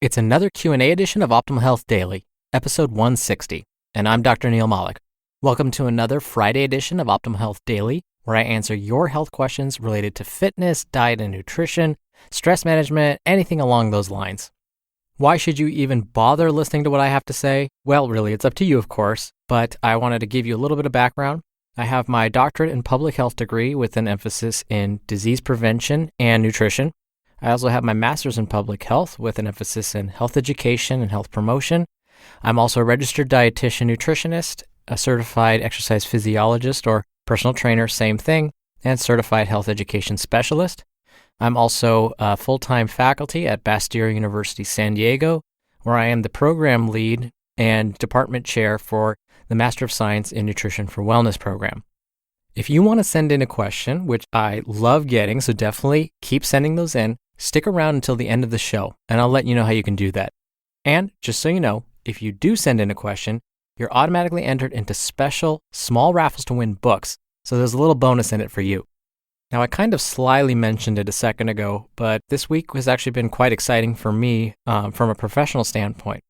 It's another Q&A edition of Optimal Health Daily, episode 160, and I'm Dr. Neil Malik. Welcome to another Friday edition of Optimal Health Daily, where I answer your health questions related to fitness, diet and nutrition, stress management, anything along those lines. Why should you even bother listening to what I have to say? Well, really, it's up to you, of course, but I wanted to give you a little bit of background. I have my doctorate in public health degree with an emphasis in disease prevention and nutrition. I also have my master's in public health with an emphasis in health education and health promotion. I'm also a registered dietitian nutritionist, a certified exercise physiologist or personal trainer, same thing, and certified health education specialist. I'm also a full-time faculty at Bastyr University, San Diego, where I am the program lead and department chair for the Master of Science in Nutrition for Wellness program. If you want to send in a question, which I love getting, so definitely keep sending those in, stick around until the end of the show, and I'll let you know how you can do that. And just so you know, if you do send in a question, you're automatically entered into special small raffles to win books, so there's a little bonus in it for you. Now, I kind of slyly mentioned it a second ago, but this week has actually been quite exciting for me from a professional standpoint.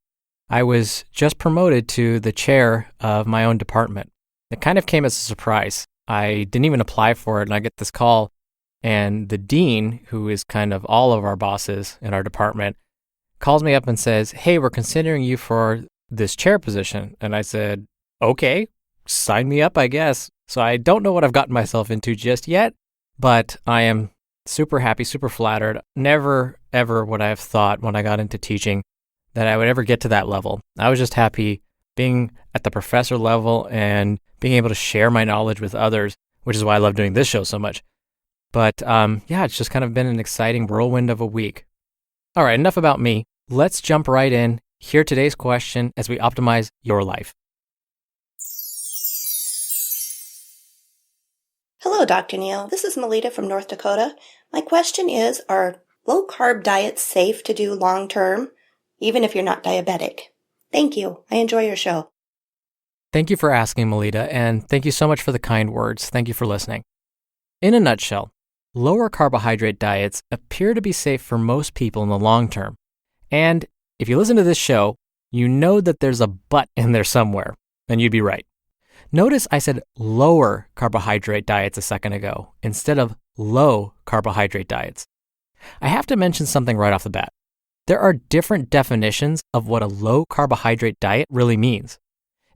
I was just promoted to the chair of my own department. It kind of came as a surprise. I didn't even apply for it, and I get this call, and the dean, who is kind of all of our bosses in our department, calls me up and says, "Hey, we're considering you for this chair position." And I said, "Okay, sign me up, I guess." So I don't know what I've gotten myself into just yet, but I am super happy, super flattered. Never, ever would I have thought when I got into teaching that I would ever get to that level. I was just happy being at the professor level and being able to share my knowledge with others, which is why I love doing this show so much. But yeah, it's just kind of been an exciting whirlwind of a week. All right, enough about me. Let's jump right in. Hear today's question as we optimize your life. Hello, Dr. Neil. This is Melita from North Dakota. My question is, are low-carb diets safe to do long-term, even if you're not diabetic? Thank you. I enjoy your show. Thank you for asking, Melita, and thank you so much for the kind words. Thank you for listening. In a nutshell, lower carbohydrate diets appear to be safe for most people in the long term. And if you listen to this show, you know that there's a but in there somewhere, and you'd be right. Notice I said lower carbohydrate diets a second ago instead of low carbohydrate diets. I have to mention something right off the bat. There are different definitions of what a low carbohydrate diet really means.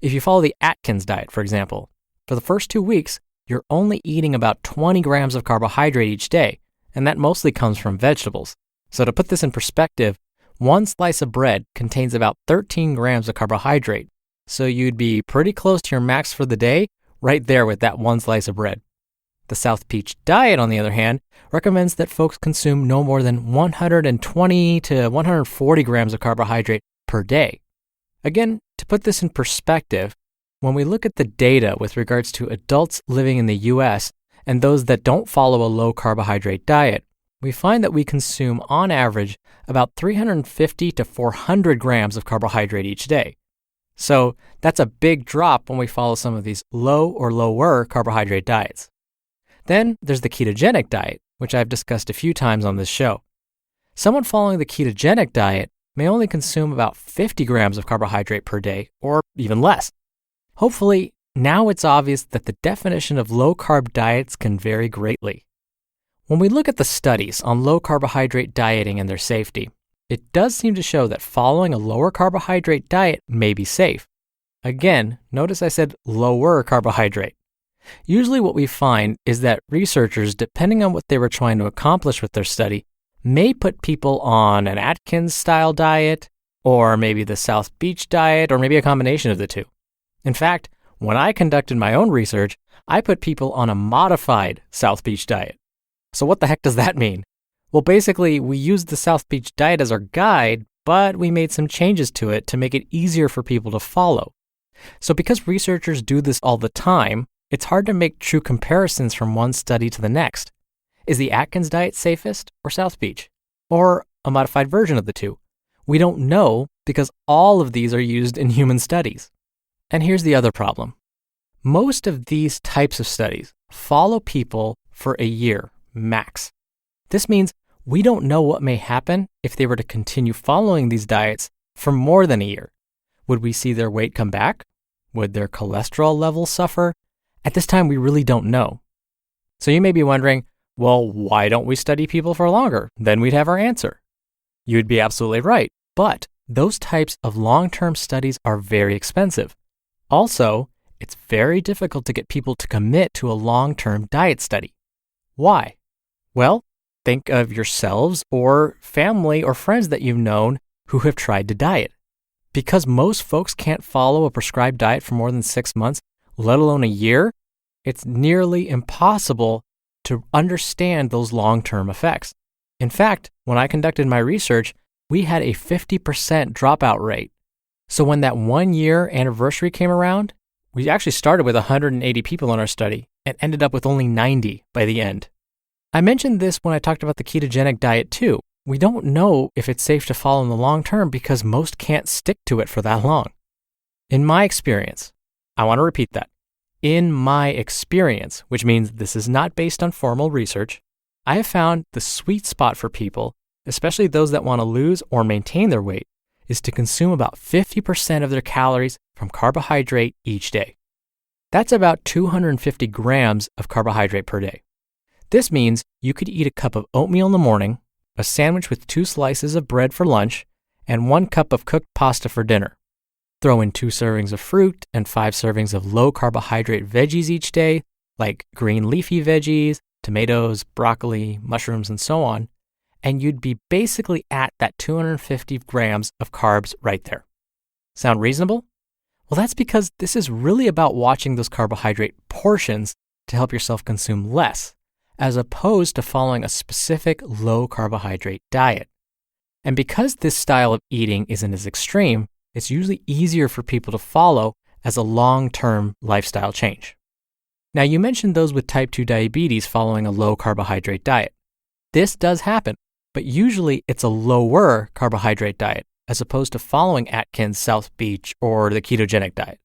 If you follow the Atkins diet, for example, for the first 2 weeks, you're only eating about 20 grams of carbohydrate each day, and that mostly comes from vegetables. So to put this in perspective, one slice of bread contains about 13 grams of carbohydrate, so you'd be pretty close to your max for the day right there with that one slice of bread. The South Beach diet, on the other hand, recommends that folks consume no more than 120 to 140 grams of carbohydrate per day. Again, to put this in perspective, when we look at the data with regards to adults living in the US and those that don't follow a low carbohydrate diet, we find that we consume on average about 350 to 400 grams of carbohydrate each day. So that's a big drop when we follow some of these low or lower carbohydrate diets. Then there's the ketogenic diet, which I've discussed a few times on this show. Someone following the ketogenic diet may only consume about 50 grams of carbohydrate per day, or even less. Hopefully, now it's obvious that the definition of low-carb diets can vary greatly. When we look at the studies on low-carbohydrate dieting and their safety, it does seem to show that following a lower carbohydrate diet may be safe. Again, notice I said lower carbohydrate. Usually what we find is that researchers, depending on what they were trying to accomplish with their study, may put people on an Atkins-style diet, or maybe the South Beach diet, or maybe a combination of the two. In fact, when I conducted my own research, I put people on a modified South Beach diet. So what the heck does that mean? Well, basically, we used the South Beach diet as our guide, but we made some changes to it to make it easier for people to follow. So because researchers do this all the time, it's hard to make true comparisons from one study to the next. Is the Atkins diet safest or South Beach? Or a modified version of the two? We don't know because all of these are used in human studies. And here's the other problem. Most of these types of studies follow people for a year, max. This means we don't know what may happen if they were to continue following these diets for more than a year. Would we see their weight come back? Would their cholesterol levels suffer? At this time, we really don't know. So you may be wondering, well, why don't we study people for longer? Then we'd have our answer. You'd be absolutely right, but those types of long-term studies are very expensive. Also, it's very difficult to get people to commit to a long-term diet study. Why? Well, think of yourselves or family or friends that you've known who have tried to diet. Because most folks can't follow a prescribed diet for more than 6 months, let alone a year, it's nearly impossible to understand those long-term effects. In fact, when I conducted my research, we had a 50% dropout rate. So when that 1-year anniversary came around, we actually started with 180 people in our study and ended up with only 90 by the end. I mentioned this when I talked about the ketogenic diet too. We don't know if it's safe to follow in the long term because most can't stick to it for that long. In my experience, I want to repeat that. In my experience, which means this is not based on formal research, I have found the sweet spot for people, especially those that want to lose or maintain their weight, is to consume about 50% of their calories from carbohydrate each day. That's about 250 grams of carbohydrate per day. This means you could eat a cup of oatmeal in the morning, a sandwich with 2 slices of bread for lunch, and 1 cup of cooked pasta for dinner. Throw in 2 servings of fruit and 5 servings of low-carbohydrate veggies each day, like green leafy veggies, tomatoes, broccoli, mushrooms, and so on, and you'd be basically at that 250 grams of carbs right there. Sound reasonable? Well, that's because this is really about watching those carbohydrate portions to help yourself consume less, as opposed to following a specific low-carbohydrate diet. And because this style of eating isn't as extreme, it's usually easier for people to follow as a long-term lifestyle change. Now, you mentioned those with type 2 diabetes following a low-carbohydrate diet. This does happen, but usually it's a lower carbohydrate diet as opposed to following Atkins, South Beach, or the ketogenic diet.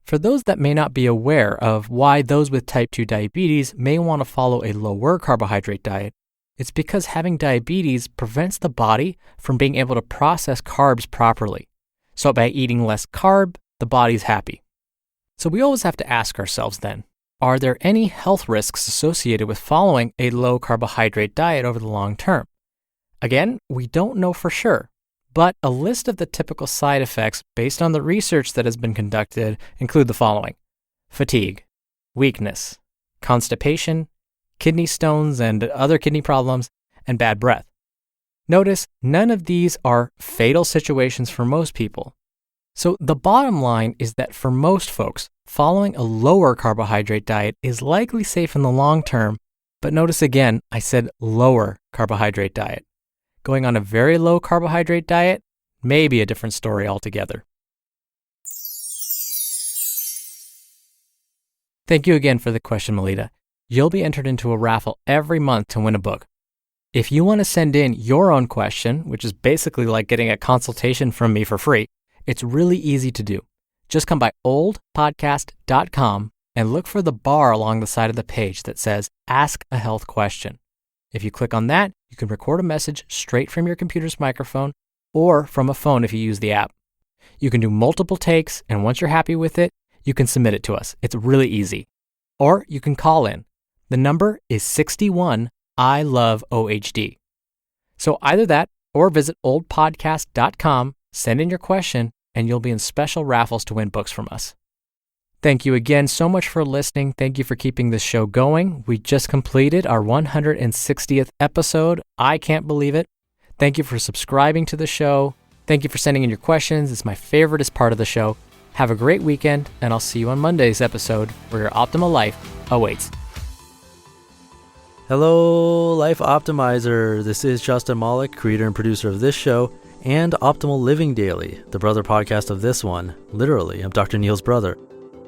For those that may not be aware of why those with type 2 diabetes may want to follow a lower carbohydrate diet, it's because having diabetes prevents the body from being able to process carbs properly. So by eating less carb, the body's happy. So we always have to ask ourselves then, are there any health risks associated with following a low carbohydrate diet over the long term? Again, we don't know for sure, but a list of the typical side effects based on the research that has been conducted include the following: fatigue, weakness, constipation, kidney stones and other kidney problems, and bad breath. Notice none of these are fatal situations for most people. So the bottom line is that for most folks, following a lower carbohydrate diet is likely safe in the long term, but notice again, I said lower carbohydrate diet. Going on a very low carbohydrate diet may be a different story altogether. Thank you again for the question, Melita. You'll be entered into a raffle every month to win a book. If you want to send in your own question, which is basically like getting a consultation from me for free, it's really easy to do. Just come by oldpodcast.com and look for the bar along the side of the page that says Ask a Health Question. If you click on that, you can record a message straight from your computer's microphone or from a phone if you use the app. You can do multiple takes, and once you're happy with it, you can submit it to us. It's really easy. Or you can call in. The number is 61 I love OHD. So either that or visit oldpodcast.com, send in your question, and you'll be in special raffles to win books from us. Thank you again so much for listening. Thank you for keeping this show going. We just completed our 160th episode. I can't believe it. Thank you for subscribing to the show. Thank you for sending in your questions. It's my favoriteest part of the show. Have a great weekend, and I'll see you on Monday's episode where your optimal life awaits. Hello, Life Optimizer. This is Justin Malik, creator and producer of this show and Optimal Living Daily, the brother podcast of this one. Literally, I'm Dr. Neil's brother.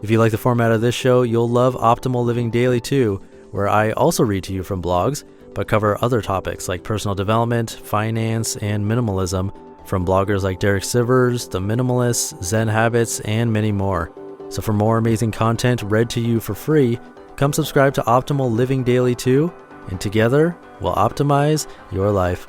If you like the format of this show, you'll love Optimal Living Daily too, where I also read to you from blogs, but cover other topics like personal development, finance, and minimalism from bloggers like Derek Sivers, The Minimalists, Zen Habits, and many more. So for more amazing content read to you for free, come subscribe to Optimal Living Daily too, and together we'll optimize your life.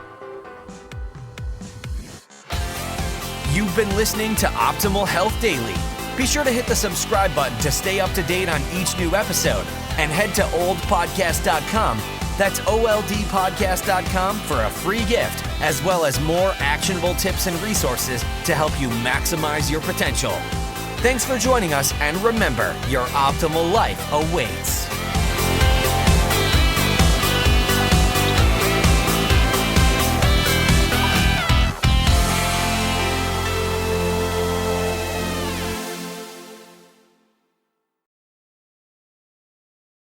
You've been listening to Optimal Health Daily. Be sure to hit the subscribe button to stay up to date on each new episode, and head to oldpodcast.com. That's oldpodcast.com for a free gift, as well as more actionable tips and resources to help you maximize your potential. Thanks for joining us, and remember, your optimal life awaits.